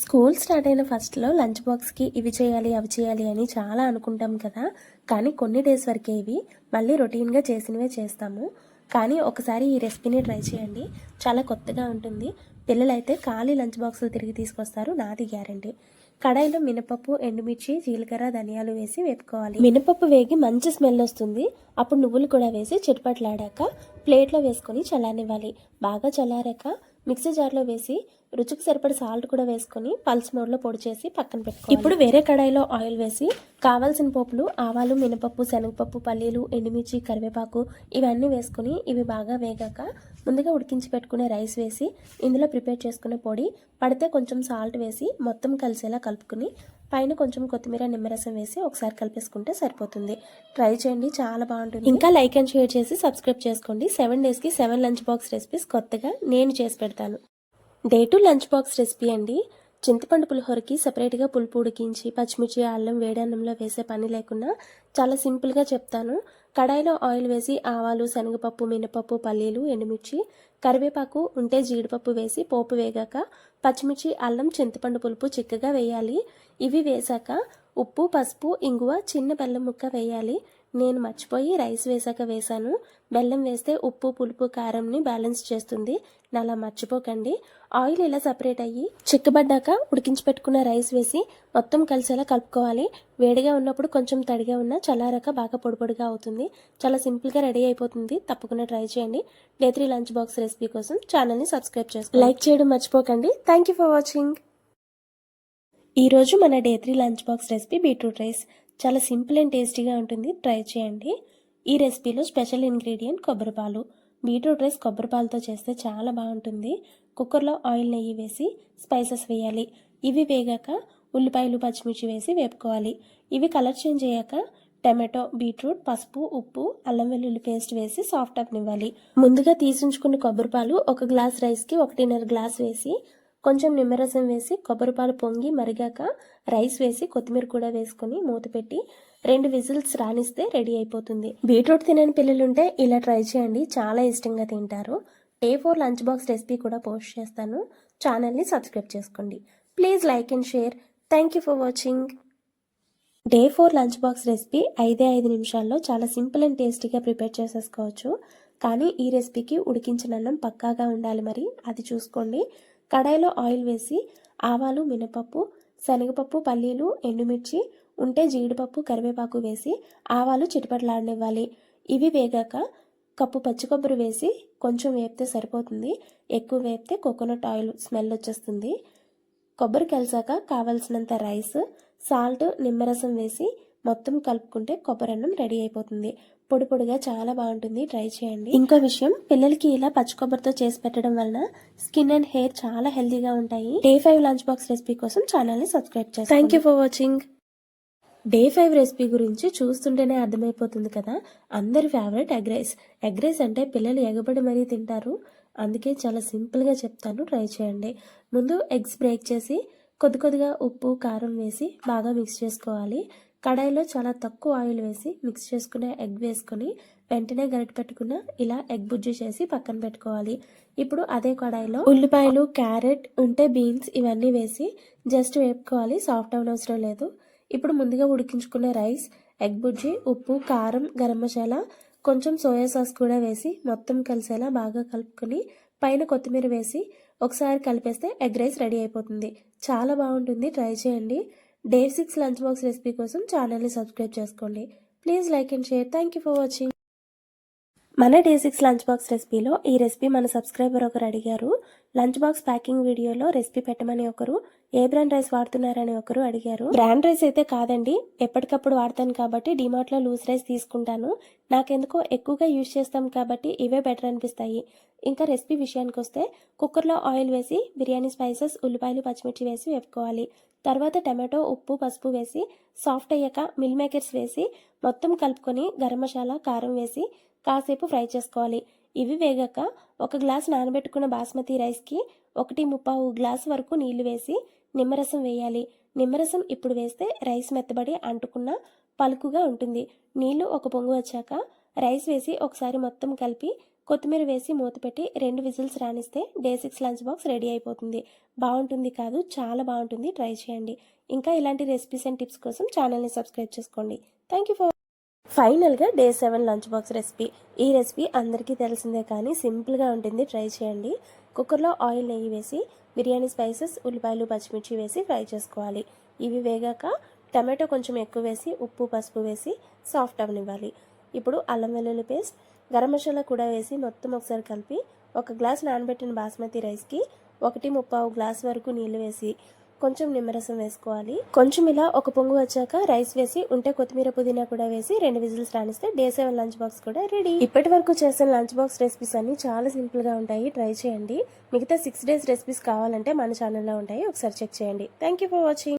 School start అయిన ఫస్ట్లో lunch బాక్స్కి ఇవి చేయాలి అవి చేయాలి అని చాలా అనుకుంటాం కదా. కానీ కొన్ని డేస్ వరకే ఇవి మళ్ళీ రొటీన్గా చేసినవే చేస్తాము. కానీ ఒకసారి ఈ రెసిపీని ట్రై చేయండి, చాలా కొత్తగా ఉంటుంది. పిల్లలైతే ఖాళీ లంచ్ బాక్సులు తిరిగి తీసుకొస్తారు, నాది గ్యారంటీ. కడాయిలో మినపప్పు, ఎండుమిర్చి, జీలకర్ర, ధనియాలు వేసి వేపుకోవాలి. మినపప్పు వేగి మంచి స్మెల్ వస్తుంది. అప్పుడు నువ్వులు కూడా వేసి చిటపట్లాడాక ప్లేట్లో వేసుకొని చల్లారనివ్వాలి. బాగా చల్లారాక మిక్సీ జార్లో వేసి రుచికి సరిపడి సాల్ట్ కూడా వేసుకొని పల్స్ మోడ్లో పొడి చేసి పక్కన పెట్టుకోవాలి. ఇప్పుడు వేరే కడాయిలో ఆయిల్ వేసి కావాల్సిన పోపులు ఆవాలు, మినపప్పు, శనగపప్పు, పల్లీలు, ఎండుమిర్చి, కరివేపాకు ఇవన్నీ వేసుకొని ఇవి బాగా వేగాక ముందుగా ఉడికించి పెట్టుకునే రైస్ వేసి ఇందులో ప్రిపేర్ చేసుకునే పొడి పడితే కొంచెం సాల్ట్ వేసి మొత్తం కలిసేలా కలుపుకుని పైన కొంచెం కొత్తిమీర, నిమ్మరసం వేసి ఒకసారి కలిపేసుకుంటే సరిపోతుంది. ట్రై చేయండి, చాలా బాగుంటుంది. ఇంకా లైక్ అండ్ షేర్ చేసి సబ్స్క్రైబ్ చేసుకోండి. 7 డేస్కి 7 లంచ్ బాక్స్ రెసిపీస్ కొత్తగా నేను చేసి పెడతాను. డే 2 లంచ్ బాక్స్ రెసిపీ అండి. చింతపండు పులిహోరకి సపరేట్గా పులుపు ఉడికించి పచ్చిమిర్చి, అల్లం వేడన్నంలో వేసే పని లేకుండా చాలా సింపుల్గా చెప్తాను. కడాయిలో ఆయిల్ వేసి ఆవాలు, శనగపప్పు, మినపప్పు, పల్లీలు, ఎండుమిర్చి, కరివేపాకు ఉంటే జీడిపప్పు వేసి పోపు వేగాక పచ్చిమిర్చి, అల్లం, చింతపండు పులుపు చిక్కగా వేయాలి. ఇవి వేశాక ఉప్పు, పసుపు, ఇంగువ, చిన్న బెల్లం ముక్క వేయాలి. నేను మర్చిపోయి రైస్ వేసాక వేశాను. బెల్లం వేస్తే ఉప్పు, పులుపు, కారంని బ్యాలెన్స్ చేస్తుంది. అలా మర్చిపోకండి. ఆయిల్ ఇలా సపరేట్ అయ్యి చిక్కబడ్డాక ఉడికించి పెట్టుకున్న రైస్ వేసి మొత్తం కలిసేలా కలుపుకోవాలి. వేడిగా ఉన్నప్పుడు కొంచెం తడిగా ఉన్న చల్లారాక బాగా పొడి పొడిగా అవుతుంది. చాలా సింపుల్గా రెడీ అయిపోతుంది. తప్పకుండా ట్రై చేయండి. డే 3 లంచ్ బాక్స్ రెసిపీ కోసం ఛానల్ని సబ్స్క్రైబ్ చేసుకోండి. లైక్ చేయడం మర్చిపోకండి. Thank you for watching. ఈరోజు మన day 3 lunch box recipe beetroot rice. చాలా సింపుల్ అండ్ టేస్టీగా ఉంటుంది. ట్రై చేయండి. ఈ రెసిపీలో స్పెషల్ ఇంగ్రీడియంట్ కొబ్బరిపాలు. బీట్రూట్ రైస్ కొబ్బరిపాలతో చేస్తే చాలా బాగుంటుంది. కుక్కర్లో ఆయిల్, నెయ్యి వేసి స్పైసెస్ వేయాలి. ఇవి వేగాక ఉల్లిపాయలు, పచ్చిమిర్చి వేసి వేపుకోవాలి. ఇవి కలర్ చేంజ్ అయ్యాక టమాటో, బీట్రూట్, పసుపు, ఉప్పు, అల్లం వెల్లుల్లి పేస్ట్ వేసి సాఫ్ట్ అవ్వనివ్వాలి. ముందుగా తీసుంచుకున్న కొబ్బరిపాలు 1 గ్లాస్ రైస్కి 1.5 గ్లాస్ వేసి కొంచెం నిమ్మరసం వేసి కొబ్బరిపాలు పొంగి మరిగాక రైస్ వేసి కొత్తిమీర కూడా వేసుకొని మూత పెట్టి 2 విజిల్స్ రానిస్తే రెడీ అయిపోతుంది. బీట్రూట్ తినని పిల్లలుంటే ఇలా ట్రై చేయండి, చాలా ఇష్టంగా తింటారు. డే 4 లంచ్ బాక్స్ రెసిపీ కూడా పోస్ట్ చేస్తాను. ఛానల్ని సబ్స్క్రైబ్ చేసుకోండి. Please like and share. Thank you for watching. Day 4 lunch box recipe 5 నిమిషాల్లో చాలా సింపుల్ అండ్ టేస్టీగా ప్రిపేర్ చేసేసుకోవచ్చు. కానీ ఈ రెసిపీకి ఉడికించిన అన్నం పక్కాగా ఉండాలి, మరి అది చూసుకోండి. కడాయిలో ఆయిల్ వేసి ఆవాలు, మినపప్పు, శనగపప్పు, పల్లీలు, ఎండుమిర్చి ఉంటే జీడిపప్పు, కరివేపాకు వేసి ఆవాలు చిటపటలాడనివ్వాలి. ఇవి వేగాక కప్పు పచ్చి కొబ్బరి వేసి కొంచెం వేపితే సరిపోతుంది. ఎక్కువ వేపితే కోకోనట్ ఆయిల్ స్మెల్ వచ్చేస్తుంది. కొబ్బరి కలిసాక కావాల్సినంత రైస్, సాల్ట్, నిమ్మరసం వేసి మొత్తం కలుపుకుంటే కొబ్బరి అన్నం రెడీ అయిపోతుంది. పొడి పొడిగా చాలా బాగుంటుంది. ట్రై చేయండి. ఇంకో విషయం, పిల్లలకి ఇలా పచ్చి కొబ్బరితో చేసి పెట్టడం వలన స్కిన్ అండ్ హెయిర్ చాలా హెల్తీగా ఉంటాయి. డే 5 లంచ్ బాక్స్ రెసిపీ కోసం ఛానల్ని సబ్స్క్రైబ్ చేయండి. Thank you for watching. Day 5 recipe గురించి చూస్తుంటేనే అర్థమైపోతుంది కదా. అందరి favourite egg rice. Egg rice అంటే పిల్లలు ఎగబడి మరీ తింటారు. అందుకే చాలా సింపుల్గా చెప్తాను, ట్రై చేయండి. ముందు ఎగ్స్ బ్రేక్ చేసి కొద్దిగా ఉప్పు, కారం వేసి బాగా మిక్స్ చేసుకోవాలి. కడాయిలో చాలా తక్కువ ఆయిల్ వేసి మిక్స్ చేసుకునే ఎగ్ వేసుకొని వెంటనే గరిట పెట్టుకున్న ఇలా ఎగ్ బుజ్జి చేసి పక్కన పెట్టుకోవాలి. ఇప్పుడు అదే కడాయిలో ఉల్లిపాయలు, క్యారెట్ ఉంటే బీన్స్ ఇవన్నీ వేసి జస్ట్ వేపుకోవాలి. సాఫ్ట్ అవనవసరం లేదు. ఇప్పుడు ముందుగా ఉడికించుకున్న రైస్, ఎగ్ బుజ్జి, ఉప్పు, కారం, గరం మసాలా, కొంచెం సోయా సాస్ కూడా వేసి మొత్తం కలిసేలా బాగా కలుపుకొని పైన కొత్తిమీర వేసి ఒకసారి కలిపేస్తే ఎగ్ రైస్ రెడీ అయిపోతుంది. చాలా బాగుంటుంది. ట్రై చేయండి. డే 6 లంచ్ బాక్స్ రెసిపీ కోసం ఛానల్ని సబ్స్క్రైబ్ చేసుకోండి. Please like and share. Thank you for watching. మన డే 6 లంచ్ బాక్స్ రెసిపీలో ఈ రెసిపీ మన సబ్స్క్రైబర్ ఒకరు అడిగారు. లంచ్ బాక్స్ ప్యాకింగ్ వీడియోలో రెసిపీ పెట్టమని ఒకరు, ఏ బ్రాండ్ రైస్ వాడుతున్నారని ఒకరు అడిగారు. బ్రాండ్ రైస్ అయితే కాదండి, ఎప్పటికప్పుడు వాడతాను కాబట్టి డిమార్ట్లో లూజ్ రైస్ తీసుకుంటాను. నాకెందుకో ఎక్కువగా యూజ్ చేస్తాం కాబట్టి ఇవే బెటర్ అనిపిస్తాయి. ఇంకా రెసిపీ విషయానికి వస్తే కుక్కర్లో ఆయిల్ వేసి బిర్యానీ స్పైసెస్, ఉల్లిపాయలు, పచ్చిమిర్చి వేసి వేపుకోవాలి. తర్వాత టమాటో, ఉప్పు, పసుపు వేసి సాఫ్ట్ అయ్యాక మిల్ మేకర్స్ వేసి మొత్తం కలుపుకొని గరం మసాలా, కారం వేసి కాసేపు ఫ్రై చేసుకోవాలి. ఇవి వేగాక 1 గ్లాస్ నానబెట్టుకున్న బాస్మతి రైస్కి 1.25 గ్లాస్ వరకు నీళ్లు వేసి నిమ్మరసం వేయాలి. నిమ్మరసం ఇప్పుడు వేస్తే రైస్ మెత్తబడి అంటుకున్న పలుకుగా ఉంటుంది. నీళ్లు ఒక పొంగు వచ్చాక రైస్ వేసి ఒకసారి మొత్తం కలిపి కొత్తిమీర వేసి మూత పెట్టి 2 విజిల్స్ రానిస్తే డే 6 లంచ్ బాక్స్ రెడీ అయిపోతుంది. బాగుంటుంది కాదు, చాలా బాగుంటుంది, ట్రై చేయండి. ఇంకా ఇలాంటి రెసిపీస్ అండ్ టిప్స్ కోసం ఛానల్ని సబ్స్క్రైబ్ చేసుకోండి. థ్యాంక్ యూ ఫర్ ఫైనల్గా డే 7 లంచ్ బాక్స్ రెసిపీ. ఈ రెసిపీ అందరికీ తెలిసిందే కానీ సింపుల్గా ఉంటుంది, ట్రై చేయండి. కుక్కర్లో ఆయిల్ నెయ్యి వేసి బిర్యానీ స్పైసెస్, ఉల్లిపాయలు, పచ్చిమిర్చి వేసి ఫ్రై చేసుకోవాలి. ఇవి వేగాక టమాటో కొంచెం ఎక్కువ వేసి ఉప్పు, పసుపు వేసి సాఫ్ట్ అవనివ్వాలి. ఇప్పుడు అల్లం వెల్లుల్లి పేస్ట్, గరం మసాలా కూడా వేసి మొత్తం ఒకసారి కలిపి 1 గ్లాస్ నానబెట్టిన బాస్మతి రైస్కి 1.25 గ్లాస్ వరకు నీళ్లు వేసి కొంచెం నిమ్మరసం వేసుకోవాలి. కొంచెం ఇలా ఒక పొంగు వచ్చాక రైస్ వేసి ఉంటే కొత్తిమీర, పుదీనా కూడా వేసి 2 విజిల్స్ రానిస్తే డే 7 లంచ్ బాక్స్ కూడా రెడీ. ఇప్పటి వరకు చేసిన లంచ్ బాక్స్ రెసిపీస్ అన్ని చాలా సింపుల్గా ఉంటాయి, ట్రై చేయండి. మిగతా 6 డేస్ రెసిపీస్ కావాలంటే మన ఛానల్లో ఉంటాయి, ఒకసారి చెక్ చేయండి. Thank you for watching.